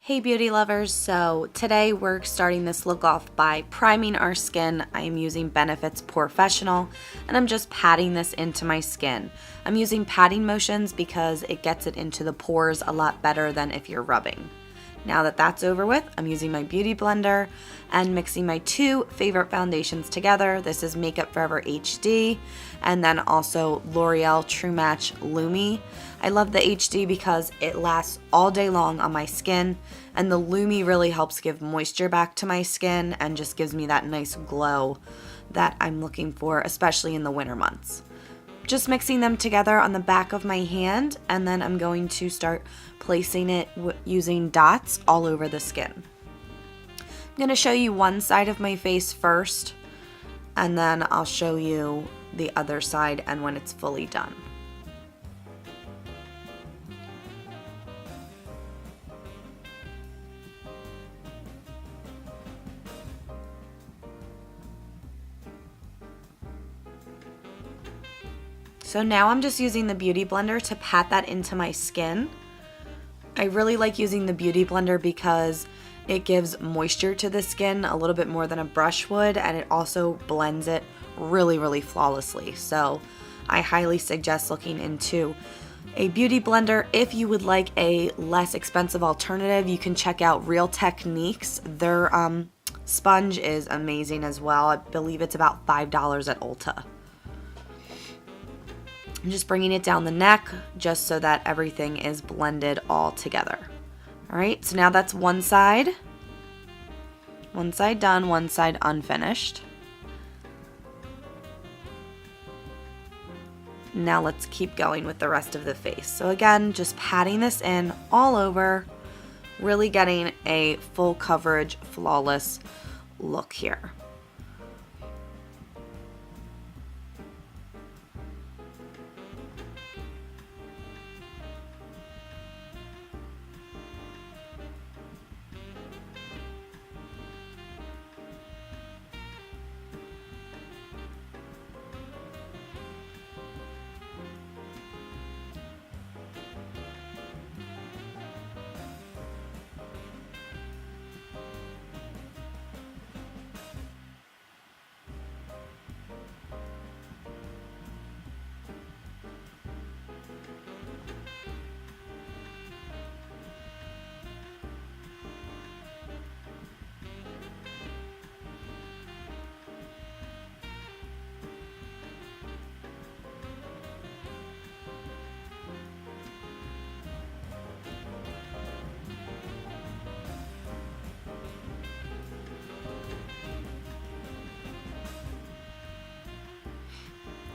Hey beauty lovers, so today we're starting this look off by priming our skin. I am using Benefit's POREfessional and I'm just patting this into my skin. I'm using patting motions because it gets it into the pores a lot better than if you're rubbing. Now that that's over with, I'm using my beauty blender and mixing my two favorite foundations together. This is ForeverHD and then also Loreal True Match Lumi. I love the HD because it lasts all day long on my skin, and the Lumi really helps give moisture back to my skin and just gives me that nice glow that I'm looking for, especially in the winter months. Just mixing them together on the back of my hand, and then I'm going to start placing it using dots all over the skin. I'm going to show you one side of my face first, and then I'll show you the other side and when it's fully done. So now I'm just using the Beauty Blender to pat that into my skin. I really like using the Beauty Blender because it gives moisture to the skin a little bit more than a brush would, and it also blends it really flawlessly. So I highly suggest looking into a Beauty Blender. If you would like a less expensive alternative, you can check out Real Techniques. Their sponge is amazing as well. I believe it's about $5 at Ulta. I'm just bringing it down the neck just so that everything is blended all together. All right, so now that's one side. One side done, one side unfinished. Now let's keep going with the rest of the face. So again, just patting this in all over, really getting a full coverage, flawless look here.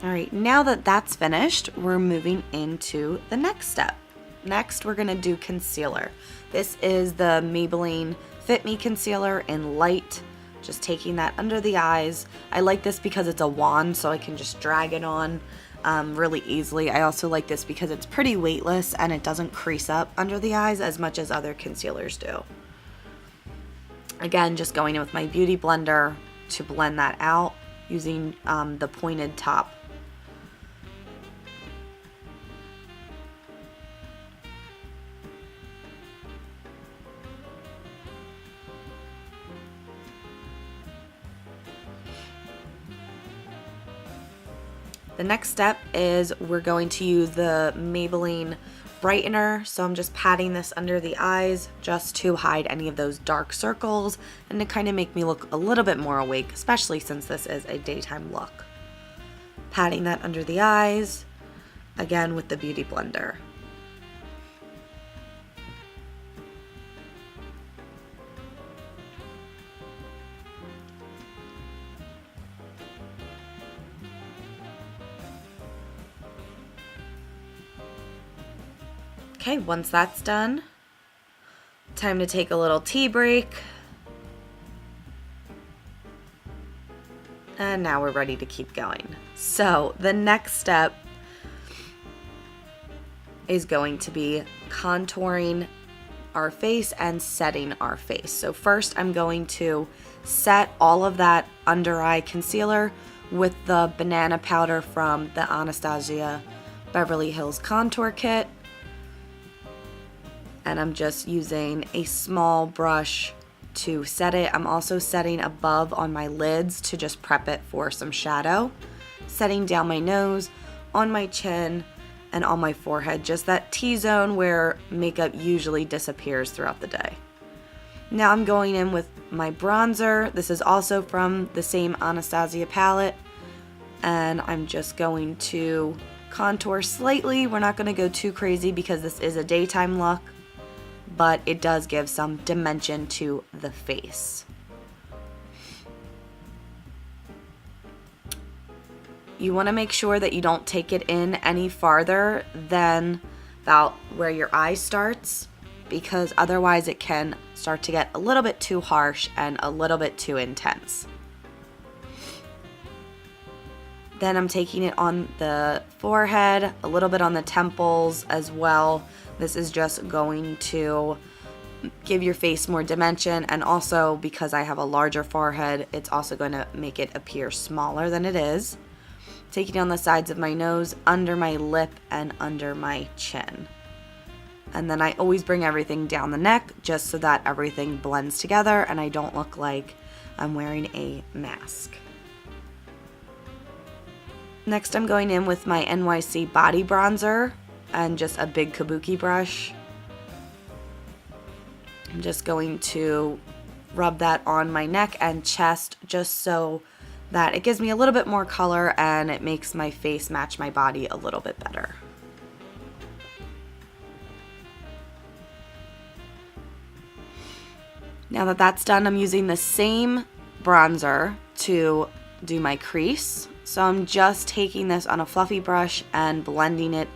All right, now that that's finished, we're moving into the next step. Next, we're gonna do concealer. This is the Maybelline Fit Me Concealer in Light. Just taking that under the eyes. I like this because it's a wand, so I can just drag it on really easily. I also like this because it's pretty weightless and it doesn't crease up under the eyes as much as other concealers do. Again, just going in with my Beauty Blender to blend that out using the pointed top. The next step is we're going to use the Maybelline brightener. So I'm just patting this under the eyes just to hide any of those dark circles and to kind of make me look a little bit more awake, especially since this is a daytime look. Patting that under the eyes, again with the Beauty Blender. Okay, once that's done, time to take a little tea break. And now we're ready to keep going. So the next step is going to be contouring our face and setting our face. So first I'm going to set all of that under eye concealer with the banana powder from the Anastasia Beverly Hills Contour Kit. and I'm just using a small brush to set it. I'm also setting above on my lids to just prep it for some shadow. Setting down my nose, on my chin, and on my forehead, just that T-zone where makeup usually disappears throughout the day. Now I'm going in with my bronzer. This is also from the same Anastasia palette, and I'm just going to contour slightly. We're not going to go too crazy because this is a daytime look, but it does give some dimension to the face. You want to make sure that you don't take it in any farther than about where your eye starts, because otherwise it can start to get a little bit too harsh and a little bit too intense. Then I'm taking it on the forehead, a little bit on the temples as well. This is just going to give your face more dimension, and also because I have a larger forehead, it's also going to make it appear smaller than it is. Taking it on the sides of my nose, under my lip, and under my chin. And then I always bring everything down the neck just so that everything blends together and I don't look like I'm wearing a mask. Next, I'm going in with my NYC body bronzer and just a big kabuki brush. I'm just going to rub that on my neck and chest just so that it gives me a little bit more color and it makes my face match my body a little bit better. Now that that's done, I'm using the same bronzer to do my crease. So I'm just taking this on a fluffy brush and blending it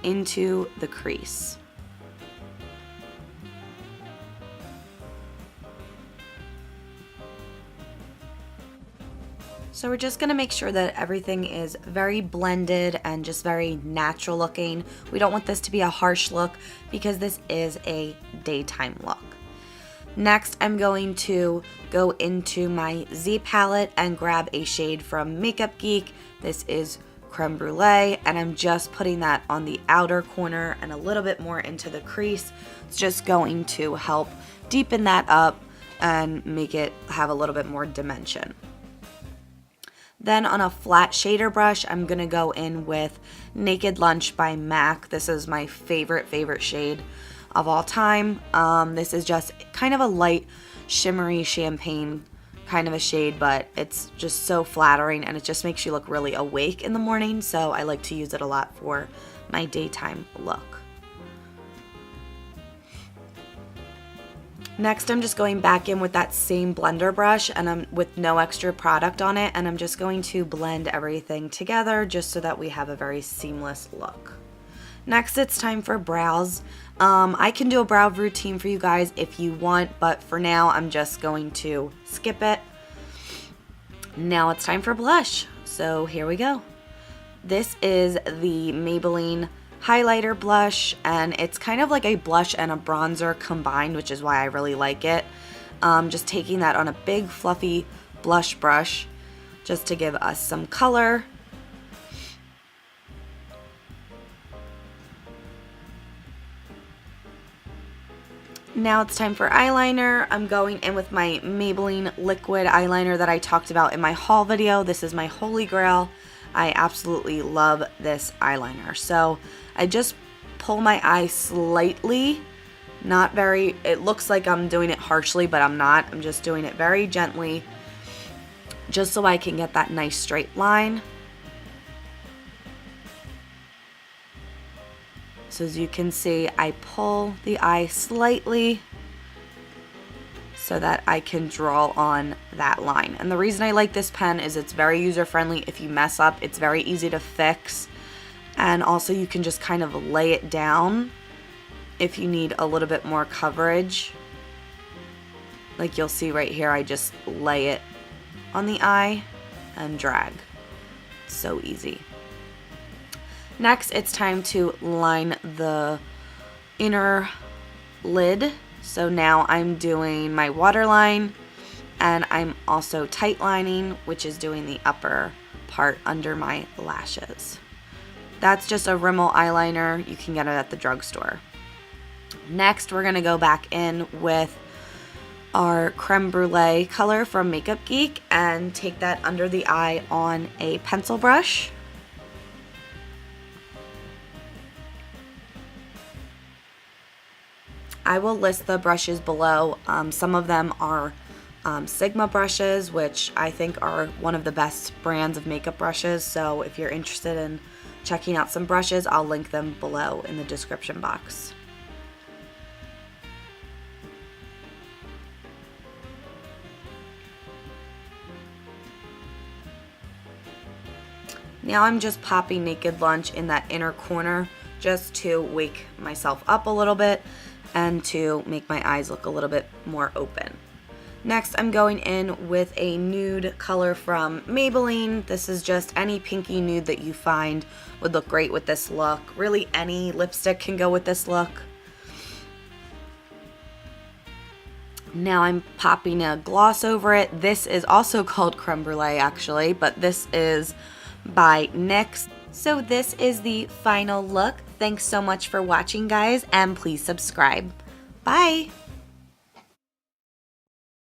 into the crease. So we're just going to make sure that everything is very blended and just very natural looking. We don't want this to be a harsh look because this is a daytime look. Next, I'm going to go into my Z palette and grab a shade from Makeup Geek. This is Creme Brulee, and I'm just putting that on the outer corner and a little bit more into the crease. It's just going to help deepen that up and make it have a little bit more dimension. Then on a flat shader brush, I'm going to go in with Naked Lunch by MAC. This is my favorite shade of all time. This is just kind of a light shimmery champagne kind of a shade, but it's just so flattering and it just makes you look really awake in the morning, so I like to use it a lot for my daytime look. Next, I'm just going back in with that same blender brush and I'm with no extra product on it, and I'm just going to blend everything together just so that we have a very seamless look. Next, it's time for brows. I can do a brow routine for you guys if you want, but for now, I'm just going to skip it. Now it's time for blush. So here we go. This is the Maybelline highlighter blush, and it's kind of like a blush and a bronzer combined, which is why I really like it. Just taking that on a big fluffy blush brush just to give us some color. Now it's time for eyeliner. I'm going in with my Maybelline liquid eyeliner that I talked about in my haul video. This is my holy grail. I absolutely love this eyeliner. So I just pull my eye slightly, not very, it looks like I'm doing it harshly, but I'm not. I'm just doing it very gently, just so I can get that nice straight line. So as you can see, I pull the eye slightly so that I can draw on that line. And the reason I like this pen is it's very user-friendly. If you mess up, it's very easy to fix. And also you can just kind of lay it down if you need a little bit more coverage. Like you'll see right here, I just lay it on the eye and drag. It's so easy. Next, it's time to line the inner lid. So now I'm doing my waterline, and I'm also tight lining, which is doing the upper part under my lashes. That's just a Rimmel eyeliner. You can get it at the drugstore. Next, we're going to go back in with our creme brulee color from Makeup Geek and take that under the eye on a pencil brush. I will list the brushes below. Some of them are Sigma brushes, which I think are one of the best brands of makeup brushes. So if you're interested in checking out some brushes, I'll link them below in the description box. Now I'm just popping Naked Lunch in that inner corner just to wake myself up a little bit and to make my eyes look a little bit more open. Next, I'm going in with a nude color from Maybelline. This is just any pinky nude that you find would look great with this look. Really, any lipstick can go with this look. Now I'm popping a gloss over it. This is also called Creme Brulee actually, but this is by NYX. So this is the final look. Thanks so much for watching, guys, and please subscribe. Bye!